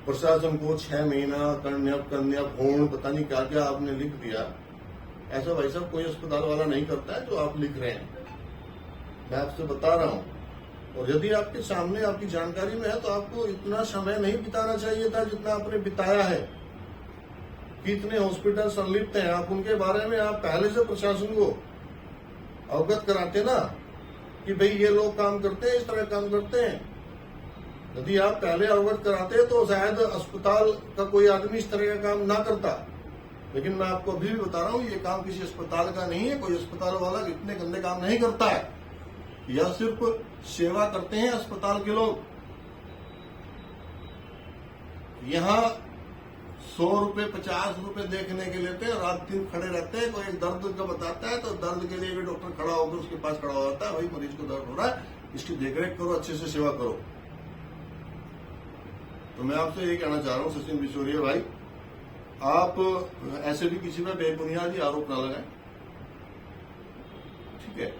प्रशासन को 6 महीना कन्या भ्रूण पता नहीं क्या क्या आपने लिख दिया। ऐसा भाई साहब कोई अस्पताल वाला नहीं करता है जो आप लिख रहे हैं, मैं आपसे बता रहा हूं। और यदि आपके सामने आपकी जानकारी में है तो आपको इतना समय नहीं बिताना चाहिए था जितना आपने बिताया है। कितने हॉस्पिटल संलिप्त हैं, आप उनके बारे में आप पहले से प्रशासन को अवगत कराते ना कि भाई ये लोग काम करते हैं, इस तरह काम करते हैं। यदि आप पहले अवगत कराते तो शायद अस्पताल का कोई आदमी इस तरह का काम ना करता। लेकिन मैं आपको अभी भी बता रहा हूं, ये काम किसी अस्पताल का नहीं है। कोई अस्पताल वाला इतने गंदे काम नहीं करता है, यह सिर्फ सेवा करते हैं अस्पताल के लोग। यहाँ 100 रुपए 50 रुपए देखने के लेते हैं, रात दिन खड़े रहते हैं। कोई दर्द का बताता है तो दर्द के लिए भी डॉक्टर खड़ा होकर उसके पास खड़ा हो जाता है, भाई मरीज को दर्द हो रहा है, इसकी देखरेख करो, अच्छे से सेवा करो। तो मैं आपसे ये कहना चाह रहा हूँ सचिन बिचौलिया भाई, आप ऐसे भी किसी पे बेबुनियादी आरोप ना लगाएं, ठीक है।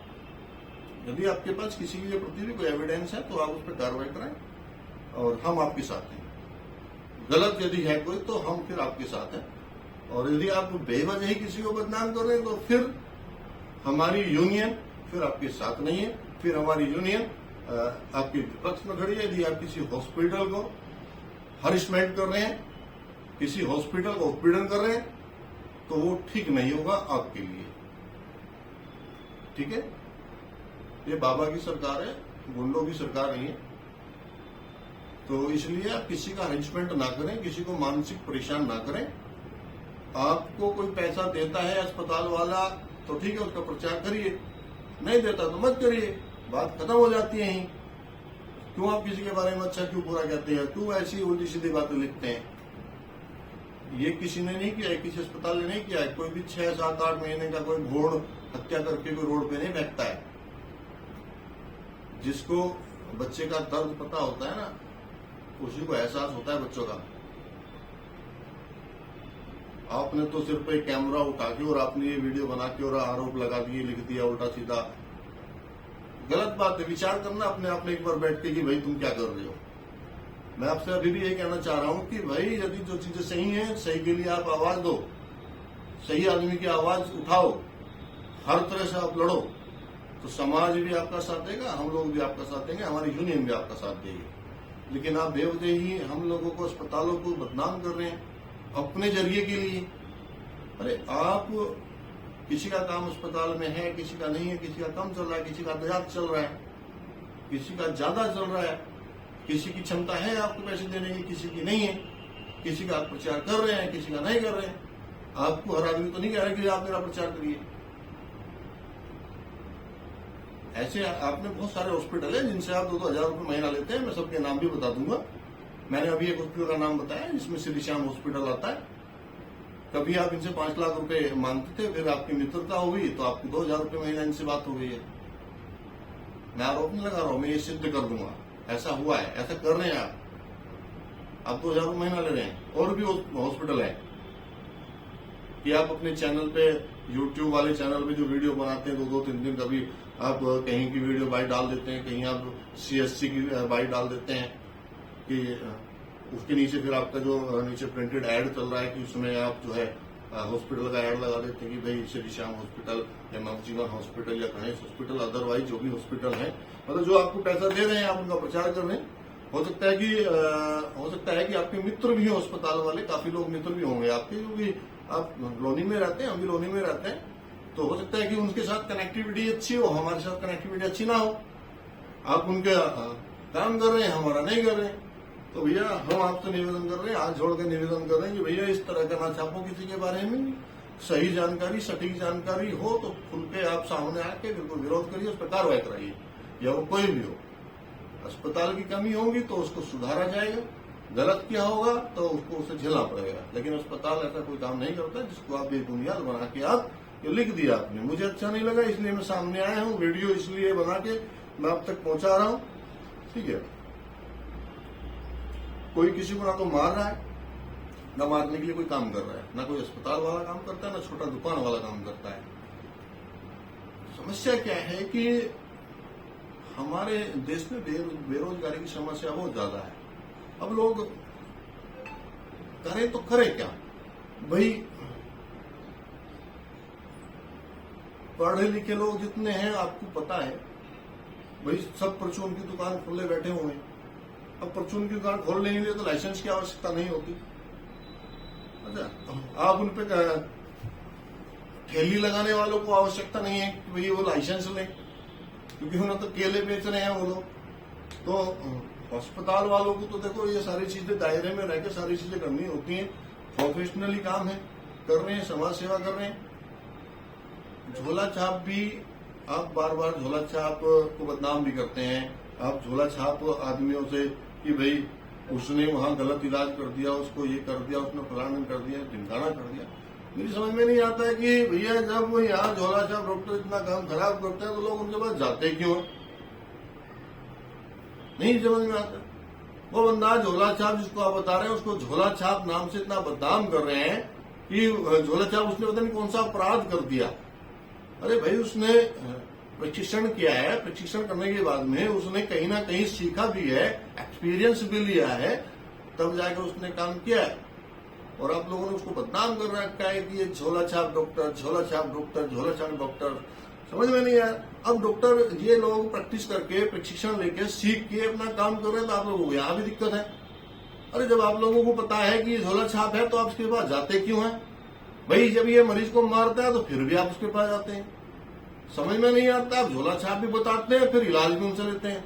यदि आपके पास किसी के प्रति भी कोई एविडेंस है तो आप उस पर कार्रवाई कराएं और हम आपके साथ हैं। गलत यदि है कोई तो हम फिर आपके साथ हैं, और यदि आप बेवजह ही किसी को बदनाम कर रहे हैं तो फिर हमारी यूनियन फिर आपके साथ नहीं है। फिर हमारी यूनियन आपके विपक्ष में खड़ी है। यदि आप किसी हॉस्पिटल को हरिशमेंट कर रहे हैं, किसी हॉस्पिटल को उत्पीड़न कर रहे हैं, तो वो ठीक नहीं होगा आपके लिए, ठीक है। ये बाबा की सरकार है, गुंडों की सरकार नहीं है। तो इसलिए आप किसी का हरिशमेंट ना करें, किसी को मानसिक परेशान ना करें। आपको कोई पैसा देता है अस्पताल वाला तो ठीक है, उसका प्रचार करिए, नहीं देता तो मत करिए, बात खत्म हो जाती है। क्यों आप किसी के बारे में अच्छा क्यों बुरा कहते हैं, क्यों ऐसी उल्टी सीधी बातें लिखते हैं? ये किसी ने नहीं किया है, किसी अस्पताल ने नहीं किया है। कोई भी 6, 7, 8 महीने का कोई भ्रूण हत्या करके कोई रोड पे नहीं फेंकता है। जिसको बच्चे का दर्द पता होता है ना, उसी को एहसास होता है बच्चों का। आपने तो सिर्फ एक कैमरा उठा के और आपने ये वीडियो बना के और आरोप लगा दिए, लिख दिया उल्टा सीधा। गलत बात है, विचार करना अपने आप में एक बार बैठ के कि भाई तुम क्या कर रहे हो। मैं आपसे अभी भी ये कहना चाह रहा हूं कि भाई यदि जो चीजें सही हैं, सही के लिए आप आवाज दो, सही आदमी की आवाज उठाओ, हर तरह से आप लड़ो, तो समाज भी आपका साथ देगा, हम लोग भी आपका साथ देंगे, हमारी यूनियन भी आपका साथ देगी। लेकिन आप बेवजह ही हम लोगों को, अस्पतालों को बदनाम कर रहे हैं अपने जरिए के लिए। अरे आप, किसी का काम अस्पताल में है, किसी का नहीं है, किसी का कम चल रहा है, किसी का आयात चल रहा है, किसी का ज्यादा चल रहा है, किसी की क्षमता है आपको पैसे देने की, किसी की नहीं है, किसी का आप प्रचार कर रहे हैं, किसी का नहीं कर रहे हैं। आपको हर आदमी तो नहीं कह रहा कि आप मेरा प्रचार करिए। ऐसे आपने बहुत सारे हॉस्पिटल है जिनसे आप 2-2 हजार रुपये महीना लेते हैं। मैं सबके नाम भी बता दूंगा। मैंने अभी एक हॉस्पिटल का नाम बताया जिसमें श्री श्याम हॉस्पिटल आता है। कभी आप इनसे 5 लाख रुपए मांगते थे, फिर आपकी मित्रता हो गई तो आपकी 2 हजार रुपये महीना इनसे बात हो गई है। मैं आरोप नहीं लगा रहा हूं, मैं ये सिद्ध कर दूंगा, ऐसा हुआ है, ऐसा कर रहे हैं आप 2 हजार रुपये महीना ले रहे हैं। और भी हॉस्पिटल है कि आप अपने चैनल पे, यूट्यूब वाले चैनल पे जो वीडियो बनाते हैं 2-2-3 दिन, कभी आप कहीं की वीडियो बाइट डाल देते हैं, कहीं आप CSC की बाइट डाल देते हैं कि उसके नीचे फिर आपका जो नीचे प्रिंटेड एड चल रहा है कि उसमें आप जो है हॉस्पिटल का एड लगा देते हैं कि भाई श्री श्याम हॉस्पिटल या नवजीवन हॉस्पिटल या गणेश हॉस्पिटल, अदरवाइज जो भी हॉस्पिटल है, मतलब जो आपको पैसा दे रहे हैं आप उनका प्रचार कर रहे हैं। हो सकता है कि आपके मित्र भी हो अस्पताल वाले, काफी लोग मित्र भी होंगे आपके, क्योंकि आप लोनी में रहते हैं, हम भी लोनी में रहते हैं, तो हो सकता है कि उनके साथ कनेक्टिविटी अच्छी हो, हमारे साथ कनेक्टिविटी अच्छी ना हो। आप उनके काम कर रहे हैं, हमारा नहीं कर रहे हैं। तो भैया हम आपसे निवेदन कर रहे हैं, हाथ जोड़ के निवेदन कर रहे हैं कि भैया इस तरह का ना छापो किसी के बारे में। सही जानकारी, सटीक जानकारी हो तो खुल के आप सामने आके बिल्कुल विरोध करिए, उस पर कार्रवाई कराइए, या वो कोई भी हो। अस्पताल की कमी होगी तो उसको सुधारा जाएगा, गलत किया होगा तो उसको उसे झेलना पड़ेगा। लेकिन अस्पताल ऐसा कोई काम नहीं करता जिसको आप बेबुनियाद बना के आप ये लिख दिया आपने। मुझे अच्छा नहीं लगा इसलिए मैं सामने आया हूँ, वीडियो इसलिए बना के मैं आप तक पहुंचा रहा हूँ। ठीक है, कोई किसी को ना तो मार रहा है, ना मारने के लिए कोई काम कर रहा है, ना कोई अस्पताल वाला काम करता है, ना छोटा दुकान वाला काम करता है। समस्या क्या है कि हमारे देश में बेरोजगारी की समस्या बहुत ज्यादा है। अब लोग करें तो करें क्या भाई? पढ़े लिखे लोग जितने हैं आपको पता है भाई, सब परचून की दुकान खोले बैठे हुए हैं। अब परचून की दुकान खोलने के लिए तो लाइसेंस की आवश्यकता नहीं होती। अच्छा, आप उन पे ठेली लगाने वालों को आवश्यकता नहीं है कि भाई वो लाइसेंस लें, क्योंकि उन्हें तो केले बेच रहे हैं वो लोग। तो अस्पताल वालों को तो देखो ये सारी चीजें दायरे में रहकर सारी चीजें करनी होती हैं, प्रोफेशनली काम है, कर रहे हैं, समाज सेवा कर रहे हैं। झोला छाप भी आप बार बार झोला छाप को बदनाम भी करते हैं। आप झोला छाप आदमियों से कि भाई उसने वहां गलत इलाज कर दिया, उसको ये कर दिया, उसने फलाना कर दिया, ढिमकाना कर दिया। मेरी समझ में नहीं आता है कि भैया जब वो यहाँ झोला छाप डॉक्टर इतना काम खराब करते हैं तो लोग उनके पास जाते क्यों? नहीं समझ में आता। वो बंदा झोला छाप जिसको आप बता रहे हैं, उसको झोला छाप नाम से इतना बदनाम कर रहे हैं कि झोला छाप उसने पता नहीं कौन सा अपराध कर दिया। अरे भाई उसने प्रशिक्षण किया है, प्रशिक्षण करने के बाद में उसने कहीं ना कहीं सीखा भी है, एक्सपीरियंस भी लिया है, तब जाकर उसने काम किया है। और आप लोगों ने उसको बदनाम कर रखा है कि ये झोला छाप डॉक्टर, झोला छाप डॉक्टर, झोला छाप डॉक्टर। समझ में नहीं आया। अब डॉक्टर ये लोग प्रैक्टिस करके, प्रशिक्षण लेके, सीख के अपना काम कर रहे हैं, तो आप लोगों को यहाँ भी दिक्कत है। अरे जब आप लोगों को पता है कि ये झोला छाप है तो आप उसके पास जाते क्यों हैं भाई? जब ये मरीज को मारता है तो फिर भी आप उसके पास जाते हैं। समझ में नहीं आता। आप झोला छाप भी बताते हैं, फिर इलाज भी उनसे लेते हैं।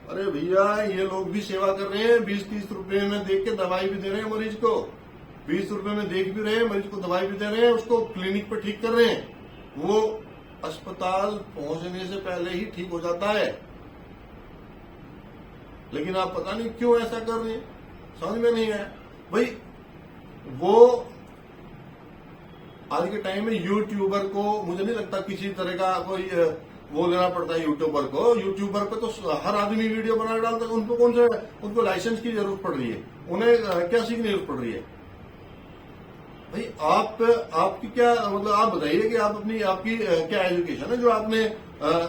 अरे भैया ये लोग भी सेवा कर रहे हैं, 20-30 रुपए में देख के दवाई भी दे रहे हैं मरीज को, 20 रुपए में देख भी रहे हैं मरीज को, दवाई भी दे रहे हैं, उसको क्लिनिक पर ठीक कर रहे हैं। वो अस्पताल पहुंचने से पहले ही ठीक हो जाता है। लेकिन आप पता नहीं क्यों ऐसा कर रहे हैं, समझ में नहीं आया भाई। वो आज के टाइम में यूट्यूबर को मुझे नहीं लगता किसी तरह का कोई वो लेना पड़ता है यूट्यूबर को। यूट्यूबर पे तो हर आदमी वीडियो बना डालता है। उनको कौन सा, उनको लाइसेंस की जरूरत पड़ रही है? उन्हें क्या सीखने की जरूरत पड़ रही है भाई? आपकी क्या मतलब, आप बताइए कि आप आपकी क्या एजुकेशन है जो आपने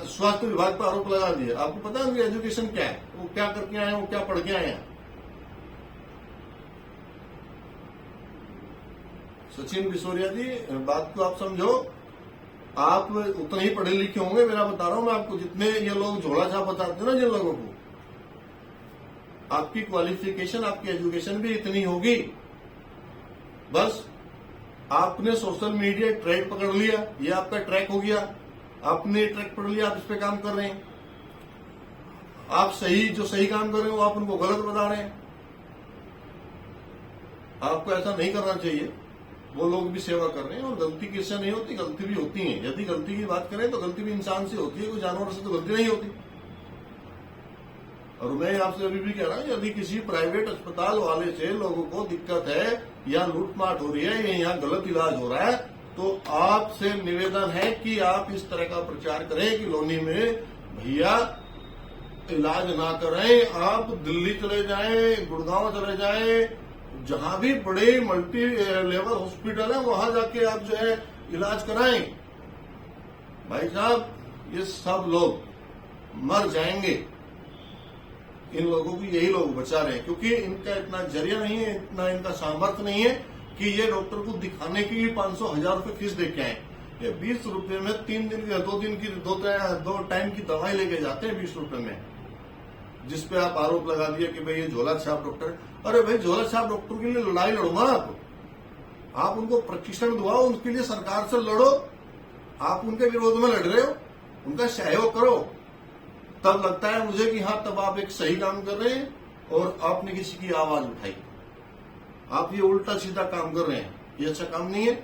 स्वास्थ्य विभाग पर आरोप लगा दिया? आपको पता है उनकी एजुकेशन क्या है, वो क्या करके आए हैं, वो क्या पढ़ के आए हैं? सचिन बिसोरिया जी, बात को आप समझो। आप उतने ही पढ़े लिखे होंगे, मेरा बता रहा हूं मैं आपको, जितने ये लोग झोला छाप बताते हैं ना जिन लोगों को, आपकी क्वालिफिकेशन, आपकी एजुकेशन भी इतनी होगी। बस आपने सोशल मीडिया ट्रैक पकड़ लिया, ये आपका ट्रैक हो गया, आपने ट्रैक पकड़ लिया, आप इस पे काम कर रहे हैं। आप जो सही काम कर रहे हो आप उनको गलत बता रहे हैं। आपको ऐसा नहीं करना चाहिए। वो लोग भी सेवा कर रहे हैं और गलती किससे नहीं होती, गलती भी होती है। यदि गलती की बात करें तो गलती भी इंसान से होती है, कोई जानवर से तो गलती नहीं होती। और मैं आपसे अभी भी कह रहा हूं, यदि किसी प्राइवेट अस्पताल वाले से लोगों को दिक्कत है या लूटमाट हो रही है या यहाँ गलत इलाज हो रहा है, तो आपसे निवेदन है कि आप इस तरह का प्रचार करें कि लोनी में भैया इलाज ना करें, आप दिल्ली चले जाएं, गुड़गांव चले जाएं, जहां भी बड़े मल्टी लेवल हॉस्पिटल है वहां जाके आप जो है इलाज कराएं। भाई साहब, ये सब लोग मर जाएंगे। इन लोगों को यही लोग बचा रहे हैं, क्योंकि इनका इतना जरिया नहीं है, इतना इनका सामर्थ्य नहीं है कि ये डॉक्टर को दिखाने की 500-1000 रुपए फीस दे के आए। ये 20 रुपए में 3 दिन की 2 दिन की 2 टाइम की दवाई लेके जाते हैं 20 रुपए में, जिसपे आप आरोप लगा दिया कि भाई ये झोला छाप डॉक्टर। अरे भाई, झोला छाप डॉक्टर के लिए लड़ाई लड़ो ना आप उनको प्रशिक्षण दुआओ, उनके लिए सरकार से लड़ो। आप उनके विरोध में लड़ रहे हो, उनका सहयोग करो, तब लगता है मुझे कि हाँ, तब आप एक सही काम कर रहे हैं और आपने किसी की आवाज उठाई। आप ये उल्टा सीधा काम कर रहे हैं, ये अच्छा काम नहीं है।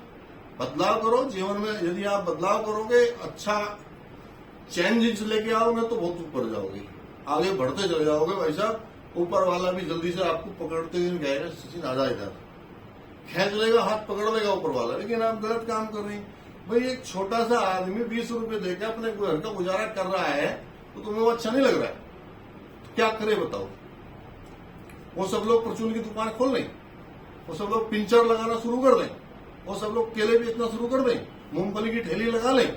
बदलाव करो जीवन में। यदि आप बदलाव करोगे, अच्छा चेंजेस लेके आओगे तो बहुत ऊपर जाओगे, आगे बढ़ते चले जाओगे। भाई साहब, ऊपर वाला भी जल्दी से आपको पकड़ते हुए कहेगा सचिन आजा इधर, खींच लेगा, हाथ पकड़ लेगा ऊपर वाला, लेकिन आप गलत काम कर रहे हैं। भाई, एक छोटा सा आदमी 20 रुपए देकर अपने घर का गुजारा कर रहा है तो तुम्हें वो अच्छा नहीं लग रहा है, तो क्या करे बताओ। वो सब लोग परचून की दुकान खोल लें, वो सब लोग पिंचर लगाना शुरू कर दें, वो सब लोग केले बेचना शुरू कर दें, मूंगफली की ठेली लगा लें,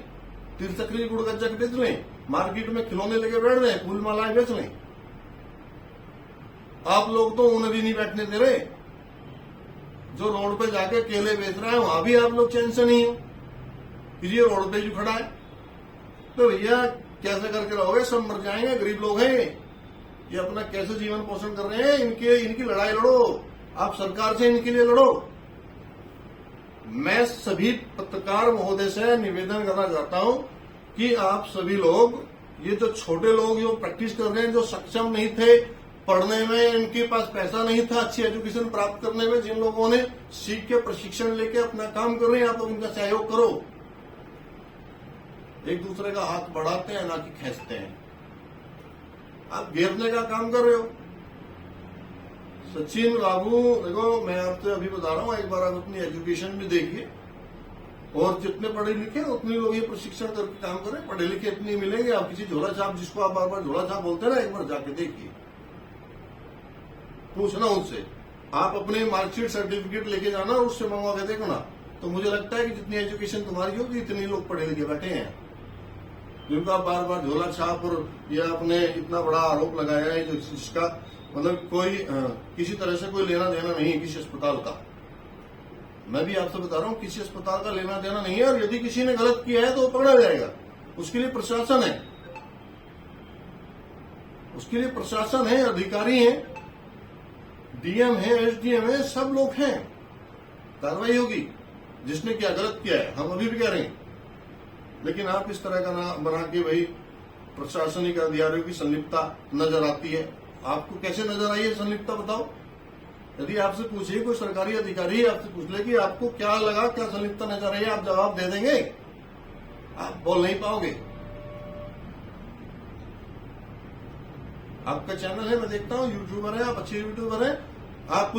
तिरचकरी गुड़गज्जा बेच लें, मार्केट में खिलौने लेके बैठ रहे, फूल मालाएं बेच लें। आप लोग तो उन्हें भी नहीं बैठने दे रहे। जो रोड पे जाके केले बेच रहा है वहां भी आप लोग चैन से नहीं हो, फिर ये रोड पे जो खड़ा है। तो भैया, कैसे करके रहोगे? सब मर जाएंगे, गरीब लोग हैं ये, अपना कैसे जीवन पोषण कर रहे हैं? इनकी लड़ाई लड़ो, आप सरकार से इनके लिए लड़ो। मैं सभी पत्रकार महोदय से निवेदन करना चाहता हूं कि आप सभी लोग, ये जो छोटे लोग जो प्रैक्टिस कर रहे हैं, जो सक्षम नहीं थे पढ़ने में, इनके पास पैसा नहीं था अच्छी एजुकेशन प्राप्त करने में, जिन लोगों ने सीख के प्रशिक्षण लेके अपना काम कर रहे हैं, आप उनका सहयोग करो। एक दूसरे का हाथ बढ़ाते हैं, ना कि खींचते हैं। आप घेरने का काम कर रहे हो। सचिन बाबू, देखो मैं आपसे अभी बता रहा हूं, एक बार आप अपनी एजुकेशन भी देखिए, और जितने पढ़े लिखे उतने लोग ये प्रशिक्षण करके काम करें। पढ़े लिखे इतने मिलेंगे, आप किसी झोला छाप, जिसको आप बार बार झोला छाप बोलते हैं ना, एक बार जाके देखिए, पूछना उनसे। आप अपने मार्कशीट सर्टिफिकेट लेके जाना और उससे मंगवा के देखना, तो मुझे लगता है कि जितनी एजुकेशन तुम्हारी होगी इतने लोग पढ़े लिखे बैठे हैं, जिनको आप बार बार झोला छाप और ये आपने इतना बड़ा आरोप लगाया है, जो जिसका मतलब कोई किसी तरह से कोई लेना देना नहीं है किसी अस्पताल का। मैं भी आपसे बता रहा हूं, किसी अस्पताल का लेना देना नहीं है, और यदि किसी ने गलत किया है तो वो पकड़ा जाएगा। उसके लिए प्रशासन है, उसके लिए प्रशासन है, अधिकारी हैं, डीएम है, एसडीएम है, सब लोग हैं, कार्रवाई होगी। जिसने क्या गलत किया है, हम अभी भी कह रहे हैं, लेकिन आप इस तरह का ना बना के भाई प्रशासनिक अधिकारियों की संलिप्तता नजर आती है। आपको कैसे नजर आई है संलिप्तता, बताओ। यदि आपसे पूछिए, कोई सरकारी अधिकारी आपसे पूछ ले कि आपको क्या लगा, क्या संलिप्तता नजर आई है, आप जवाब दे देंगे? आप बोल नहीं पाओगे। आपका चैनल है, मैं देखता हूँ, यूट्यूबर है, आप अच्छे यूट्यूबर हैं, आप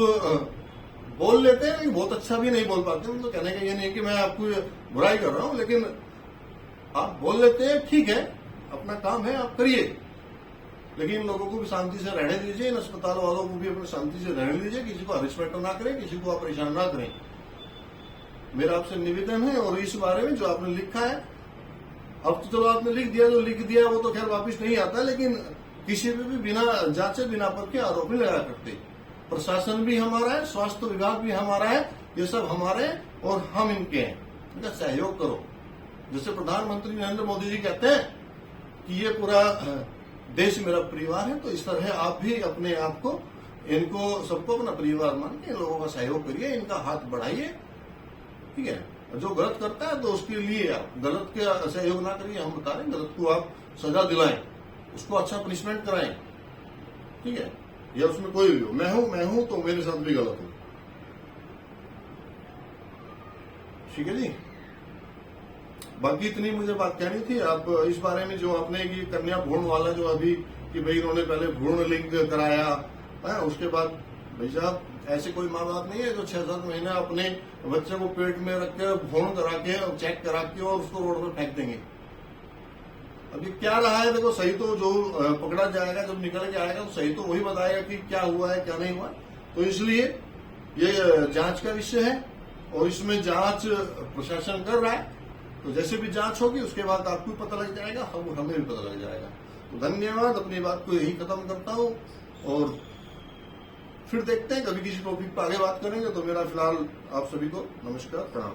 बोल लेते हैं, लेकिन बहुत अच्छा भी नहीं बोल पाते। मतलब कहने का ये नहीं कि मैं आपको बुराई कर रहा हूं, लेकिन आप बोल लेते हैं, ठीक है, अपना काम है, आप करिए, लेकिन लोगों को भी शांति से रहने दीजिए। इन अस्पताल वालों को भी अपनी शांति से रहने दीजिए, किसी को हरिशमेंट ना करें, किसी को आप परेशान ना करें। मेरा आपसे निवेदन है। और इस बारे में जो आपने लिखा है, अब तो चलो आपने लिख दिया, जो लिख दिया वो तो खैर वापिस नहीं आता, लेकिन किसी पे भी बिना जांचे बिना परखे आरोप नहीं लगा करते। प्रशासन भी हमारा है, स्वास्थ्य विभाग भी हमारा है, ये सब हमारे हैं और हम इनके हैं। इनका सहयोग करो। जैसे प्रधानमंत्री नरेंद्र मोदी जी कहते हैं कि ये पूरा देश मेरा परिवार है, तो इस तरह आप भी अपने आप को, इनको सबको अपना परिवार मान के लोगों का सहयोग करिए, इनका हाथ बढ़ाइए, ठीक है। जो गलत करता है तो उसके लिए आप गलत के सहयोग ना करिए, हम बता रहे हैं, गलत को आप सजा दिलाएं, उसको अच्छा पनिशमेंट कराएं, ठीक है। या उसमें कोई भी हो, मैं हूं तो मेरे साथ भी गलत हो, ठीक है जी। बाकी इतनी मुझे बात कहनी थी। आप इस बारे में जो आपने कि कन्या भ्रूण वाला जो अभी कि भाई इन्होंने पहले भ्रूण लिंग कराया है, उसके बाद भाई साहब ऐसे कोई माँ बाप नहीं है जो 6-7 महीने अपने बच्चे को पेट में रख के भ्रूण करा के और चेक करा के और उसको रोड पर फेंक देंगे। अभी क्या रहा है देखो, सही तो जो पकड़ा जाएगा, जब निकल के आएगा तो सही तो वही बताएगा कि क्या हुआ है क्या नहीं हुआ। तो इसलिए ये जांच का विषय है और इसमें जांच प्रशासन कर रहा है, तो जैसे भी जांच होगी उसके बाद आपको भी पता लग जाएगा, हमें भी पता लग जाएगा। तो धन्यवाद, अपनी बात को यही खत्म करता हूं और फिर देखते हैं कभी किसी टॉपिक पर आगे बात करेंगे। तो मेरा फिलहाल आप सभी को नमस्कार, प्रणाम।